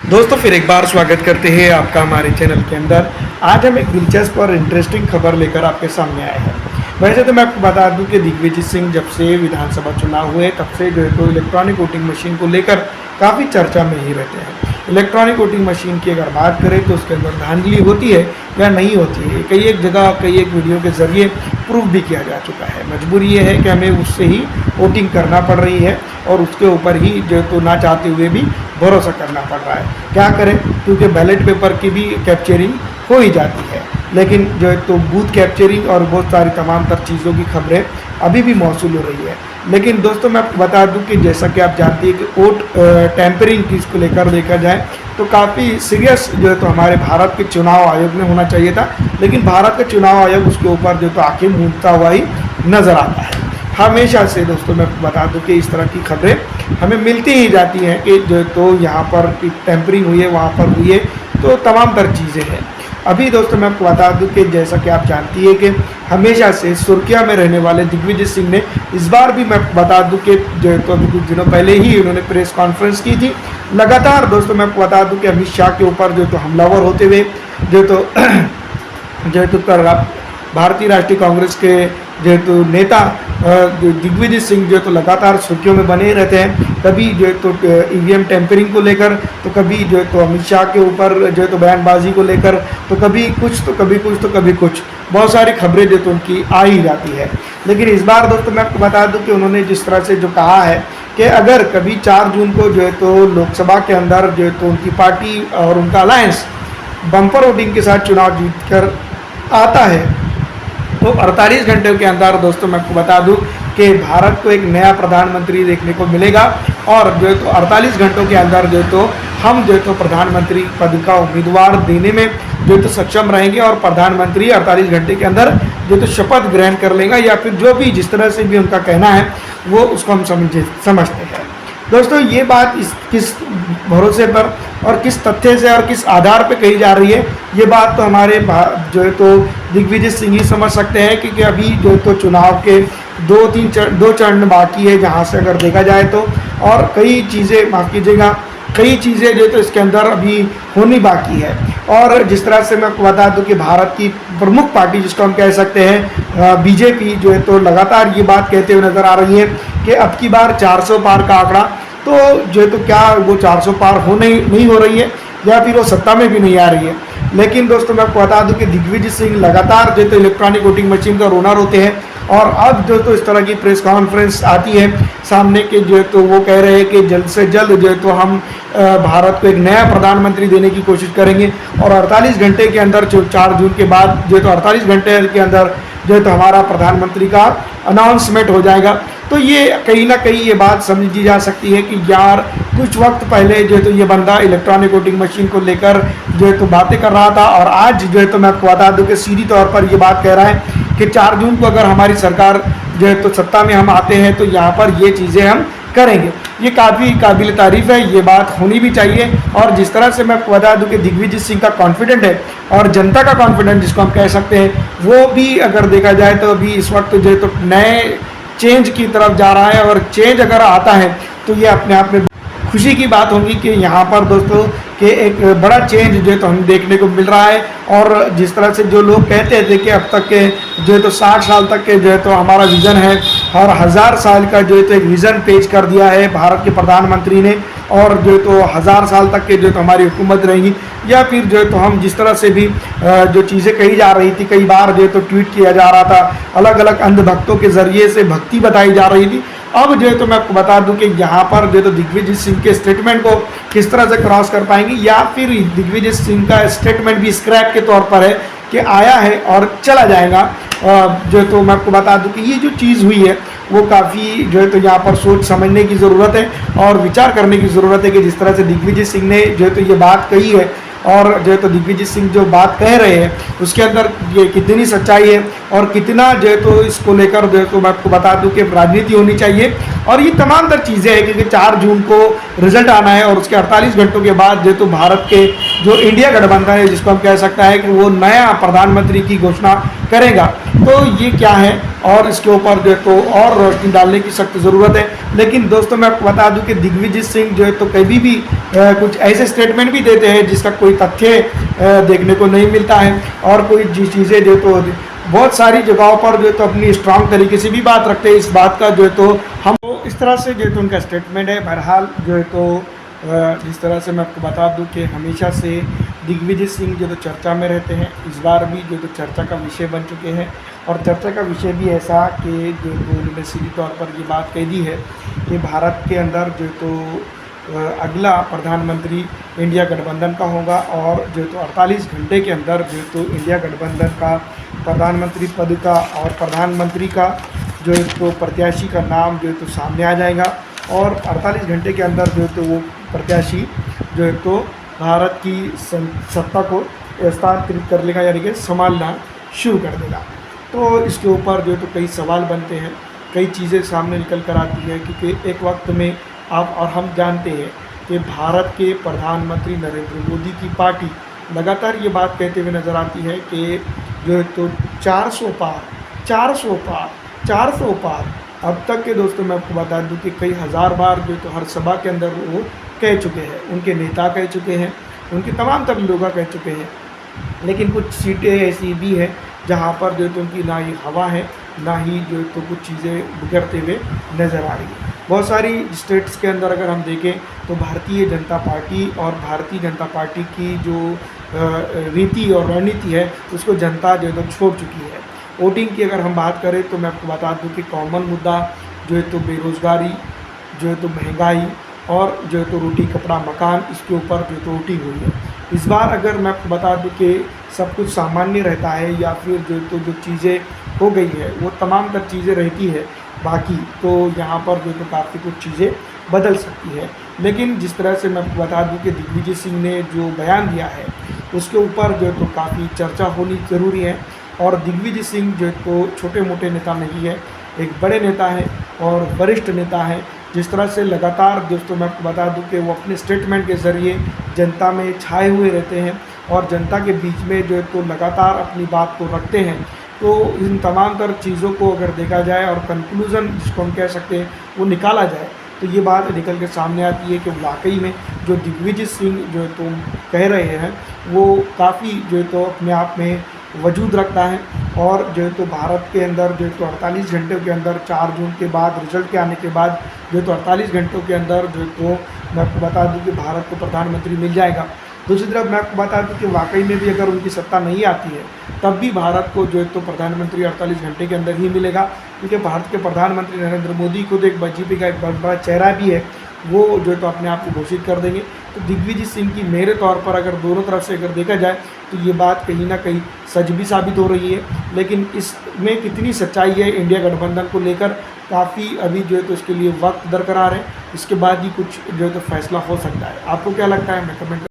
दोस्तों फिर एक बार स्वागत करते हैं आपका हमारे चैनल के अंदर। आज हम एक दिलचस्प और इंटरेस्टिंग खबर लेकर आपके सामने आए हैं। वैसे तो मैं आपको बता दूं कि दिग्विजय सिंह जब से विधानसभा चुनाव हुए तब से जो है तो इलेक्ट्रॉनिक वोटिंग मशीन को लेकर काफ़ी चर्चा में ही रहते हैं। इलेक्ट्रॉनिक वोटिंग मशीन की अगर बात करें तो उसके अंदर धांधली होती है या नहीं होती है, कई एक जगह कई एक वीडियो के ज़रिए प्रूफ भी किया जा चुका है। मजबूरी ये है कि हमें उससे ही वोटिंग करना पड़ रही है और उसके ऊपर ही जो तो ना चाहते हुए भी भरोसा करना पड़ रहा है। क्या करें, क्योंकि बैलेट पेपर की भी कैप्चरिंग हो ही जाती है, लेकिन जो है तो बूथ कैप्चरिंग और बहुत सारी तमाम तर चीज़ों की खबरें अभी भी मौसूल हो रही है। लेकिन दोस्तों मैं आपको बता दूं कि जैसा कि आप जानते हैं कि वोट टैंपरिंग की इसको लेकर देखा जाए तो काफ़ी सीरियस जो है तो हमारे भारत के चुनाव आयोग में होना चाहिए था, लेकिन भारत का चुनाव आयोग उसके ऊपर जो तो आंखें मूंदता हुआ ही नज़र आता है। हमेशा से दोस्तों मैं बता दूं कि इस तरह की खबरें हमें मिलती ही जाती हैं कि जो तो यहाँ पर टैंपरिंग हुई है, वहाँ पर हुई है, तो तमाम तर चीज़ें हैं। अभी दोस्तों मैं आपको बता दूं कि जैसा कि आप जानती है कि हमेशा से सुर्खियां में रहने वाले दिग्विजय सिंह ने इस बार भी मैं बता दूं कि जो तो अभी कुछ दिनों पहले ही उन्होंने प्रेस कॉन्फ्रेंस की थी। लगातार दोस्तों मैं आपको बता दूं कि अमित शाह के ऊपर जो तो हमलावर होते हुए जो तो भारतीय राष्ट्रीय कांग्रेस के जो तो नेता दिग्विजय सिंह जो तो लगातार सुर्खियों में बने रहते हैं। कभी जो तो ईवीएम टेम्परिंग को लेकर, तो कभी जो तो अमित शाह के ऊपर जो तो बयानबाजी को लेकर, तो कभी कुछ तो कभी कुछ तो कभी कुछ, बहुत सारी खबरें जो तो उनकी आ ही जाती है। लेकिन इस बार दोस्तों मैं आपको बता दूं कि उन्होंने जिस तरह से जो कहा है कि अगर कभी 4 जून को जो है तो लोकसभा के अंदर जो है तो उनकी पार्टी और उनका अलायंस बम्पर वोटिंग के साथ चुनाव जीत कर आता है तो 48 घंटे के अंदर दोस्तों मैं आपको बता दूं कि भारत को एक नया प्रधानमंत्री देखने को मिलेगा और जो है तो 48 घंटों के अंदर जो तो हम जो तो प्रधानमंत्री पद का उम्मीदवार देने में जो तो सक्षम रहेंगे और प्रधानमंत्री 48 घंटे के अंदर जो तो शपथ ग्रहण कर लेगा, या फिर जो भी जिस तरह से भी उनका कहना है वो उसको हम समझते हैं। दोस्तों ये बात किस भरोसे पर और किस तथ्य से और किस आधार पर कही जा रही है, ये बात तो हमारे जो है तो दिग्विजय सिंह ही समझ सकते हैं, क्योंकि अभी जो तो चुनाव के 2 चरण बाकी है जहां से अगर देखा जाए तो, और कई चीज़ें माफ़ कीजिएगा कई चीज़ें जो तो इसके अंदर अभी होनी बाकी है। और जिस तरह से मैं आपको बता दूं कि भारत की प्रमुख पार्टी जिसको हम कह सकते हैं बीजेपी जो है तो लगातार ये बात कहते हुए नज़र आ रही है कि अब की बार 400 पार का आंकड़ा, तो जो है तो क्या वो 400 पार नहीं हो रही है या फिर वो सत्ता में भी नहीं आ रही है। लेकिन दोस्तों मैं आपको बता दूं कि दिग्विजय सिंह लगातार जो तो इलेक्ट्रॉनिक वोटिंग मशीन का रोना रोते हैं और अब जो तो इस तरह की प्रेस कॉन्फ्रेंस आती है सामने के जो है तो वो कह रहे हैं कि जल्द से जल्द जो है तो हम भारत को एक नया प्रधानमंत्री देने की कोशिश करेंगे और 48 घंटे के अंदर 4 जून के बाद जो है तो 48 घंटे के अंदर जो है तो हमारा प्रधानमंत्री का अनाउंसमेंट हो जाएगा। तो ये कहीं ना कहीं ये बात समझी जा सकती है कि यार कुछ वक्त पहले जो है तो ये बंदा इलेक्ट्रॉनिक वोटिंग मशीन को लेकर जो है तो बातें कर रहा था और आज जो है तो मैं आपको बता दूं कि सीधी तौर पर ये बात कह रहा है कि 4 जून को अगर हमारी सरकार जो है तो सत्ता में हम आते हैं तो यहाँ पर ये चीज़ें हम करेंगे। ये काफ़ी काबिल तारीफ़ है, ये बात होनी भी चाहिए। और जिस तरह से मैं आपको बता दूं कि दिग्विजय सिंह का कॉन्फिडेंट है और जनता का कॉन्फिडेंट जिसको हम कह सकते हैं वो भी अगर देखा जाए तो अभी इस वक्त जो है तो नए चेंज की तरफ जा रहा है, और चेंज अगर आता है तो ये अपने आप में खुशी की बात होगी कि यहाँ पर दोस्तों कि एक बड़ा चेंज जो है तो हमें देखने को मिल रहा है। और जिस तरह से जो लोग कहते थे कि अब तक के जो है तो 60 साल तक के जो है तो हमारा विज़न है और 1000 साल का जो है तो एक विज़न पेश कर दिया है भारत के प्रधानमंत्री ने, और जो है तो 1000 साल तक के जो है तो हमारी हुकूमत रहेगी, या फिर जो है तो हम जिस तरह से भी जो चीज़ें कही जा रही थी, कई बार जो है तो ट्वीट किया जा रहा था, अलग अलग अंधभक्तों के ज़रिए से भक्ति बताई जा रही थी। अब जो है तो मैं आपको बता दूं कि यहाँ पर जो है तो दिग्विजय सिंह के स्टेटमेंट को किस तरह से क्रॉस कर पाएंगे, या फिर दिग्विजय सिंह का स्टेटमेंट भी स्क्रैप के तौर पर है कि आया है और चला जाएगा। जो है तो मैं आपको बता दूं कि ये जो चीज़ हुई है वो काफ़ी जो है तो यहाँ पर सोच समझने की ज़रूरत है और विचार करने की ज़रूरत है कि जिस तरह से दिग्विजय सिंह ने जो है तो ये बात कही है और जो है तो दिग्विजय सिंह जो बात कह रहे हैं उसके अंदर ये कितनी सच्चाई है और कितना जो है तो इसको लेकर जो है तो मैं आपको बता दूं कि राजनीति होनी चाहिए। और ये तमाम तर चीज़ें हैं क्योंकि 4 जून को रिजल्ट आना है और उसके 48 घंटों के बाद जो है तो भारत के जो इंडिया गठबंधन है, जिसको हम कह सकते हैं कि वो नया प्रधानमंत्री की घोषणा करेगा। तो ये क्या है और इसके ऊपर जो है तो और रोशनी डालने की सख्त ज़रूरत है। लेकिन दोस्तों मैं आपको बता दूं कि दिग्विजय सिंह जो है तो कभी भी कुछ ऐसे स्टेटमेंट भी देते हैं जिसका कोई तथ्य देखने को नहीं मिलता है, और कोई चीज़ें जो तो बहुत सारी जगहों पर जो है तो अपनी स्ट्रांग तरीके से भी बात रखते हैं। इस बात का जो है तो हम इस तरह से जो है तो उनका स्टेटमेंट है। बहरहाल जो है तो जिस तरह से मैं आपको बता दूं कि हमेशा से दिग्विजय सिंह जो तो चर्चा में रहते हैं, इस बार भी जो तो चर्चा का विषय बन चुके हैं। और चर्चा का विषय भी ऐसा कि जो तो उन्होंने सीधी तौर पर ये बात कह दी है कि भारत के अंदर जो तो अगला प्रधानमंत्री इंडिया गठबंधन का होगा, और जो तो 48 घंटे के अंदर जो तो इंडिया गठबंधन का प्रधानमंत्री पद का और प्रधानमंत्री का जो है तो प्रत्याशी का नाम जो है तो सामने आ जाएगा, और 48 घंटे के अंदर जो है तो वो प्रत्याशी जो है तो भारत की सत्ता को हस्तांतरित कर लेगा, यानी कि संभालना शुरू कर देगा। तो इसके ऊपर जो है तो कई सवाल बनते हैं, कई चीज़ें सामने निकल कर आती है, क्योंकि एक वक्त में आप और हम जानते हैं कि भारत के प्रधानमंत्री नरेंद्र मोदी की पार्टी लगातार ये बात कहते हुए नज़र आती है कि जो है तो 400 पार अब तक के दोस्तों मैं आपको बता दूं कि कई हज़ार बार जो तो हर सभा के अंदर वो कह चुके हैं, उनके नेता कह चुके हैं, उनके तमाम लोग कह चुके हैं। लेकिन कुछ सीटें ऐसी भी हैं जहाँ पर जो तो उनकी ना ही हवा है, ना ही जो तो कुछ चीज़ें बिगड़ते हुए नज़र आ रही है। बहुत सारी स्टेट्स के अंदर अगर हम देखें तो भारतीय जनता पार्टी और भारतीय जनता पार्टी की जो रीति और रणनीति है उसको जनता जो है तो छोड़ चुकी है। वोटिंग की अगर हम बात करें तो मैं आपको बता दूं कि कॉमन मुद्दा जो है तो बेरोज़गारी, जो है तो महंगाई और जो है तो रोटी कपड़ा मकान, इसके ऊपर जो तो वोटिंग हुई है। इस बार अगर मैं आपको बता दूं कि सब कुछ सामान्य रहता है या फिर जो चीज़ें हो गई है वो तमाम तर चीज़ें रहती है बाकी, तो यहाँ पर जो तो काफ़ी कुछ चीज़ें बदल सकती है। लेकिन जिस तरह से मैं आपको बता दूं कि दिग्विजय सिंह ने जो बयान दिया है उसके ऊपर जो तो काफ़ी चर्चा होनी ज़रूरी है। और दिग्विजय सिंह जो तो छोटे मोटे नेता नहीं है, एक बड़े नेता है और वरिष्ठ नेता है। जिस तरह से लगातार दोस्तों मैं आपको बता दूं कि वो अपने स्टेटमेंट के ज़रिए जनता में छाए हुए रहते हैं और जनता के बीच में जो है तो लगातार अपनी बात को रखते हैं। तो इन तमाम तर चीज़ों को अगर देखा जाए और कंक्लूज़न जिसको हम कह सकते हैं वो निकाला जाए, तो ये बात निकल के सामने आती है कि वाकई में जो दिग्विजय सिंह जो है तो कह रहे हैं वो काफ़ी जो है तो अपने आप में वजूद रखता है। और जो है तो भारत के अंदर जो है तो 48 घंटों के अंदर 4 जून के बाद रिजल्ट के आने के बाद जो है तो 48 घंटों के अंदर जो है तो मैं आपको बता दूं कि भारत को प्रधानमंत्री मिल जाएगा। दूसरी तरफ मैं आपको बता दूं कि वाकई में भी अगर उनकी सत्ता नहीं आती है तब भी भारत को जो है तो प्रधानमंत्री 48 घंटे के अंदर ही मिलेगा, क्योंकि भारत के प्रधानमंत्री नरेंद्र मोदी खुद एक बीजेपी का एक बड़ा चेहरा भी है, वो जो है तो अपने आप को घोषित कर देंगे। तो दिग्विजय सिंह की मेरे तौर पर अगर दोनों तरफ से अगर देखा जाए तो ये बात कहीं ना कहीं सच भी साबित हो रही है। लेकिन इसमें कितनी सच्चाई है इंडिया गठबंधन को लेकर, काफ़ी अभी जो है तो इसके लिए वक्त दरकार है। इसके बाद ही कुछ जो है तो फैसला हो सकता है। आपको क्या लगता है, मैं कमेंट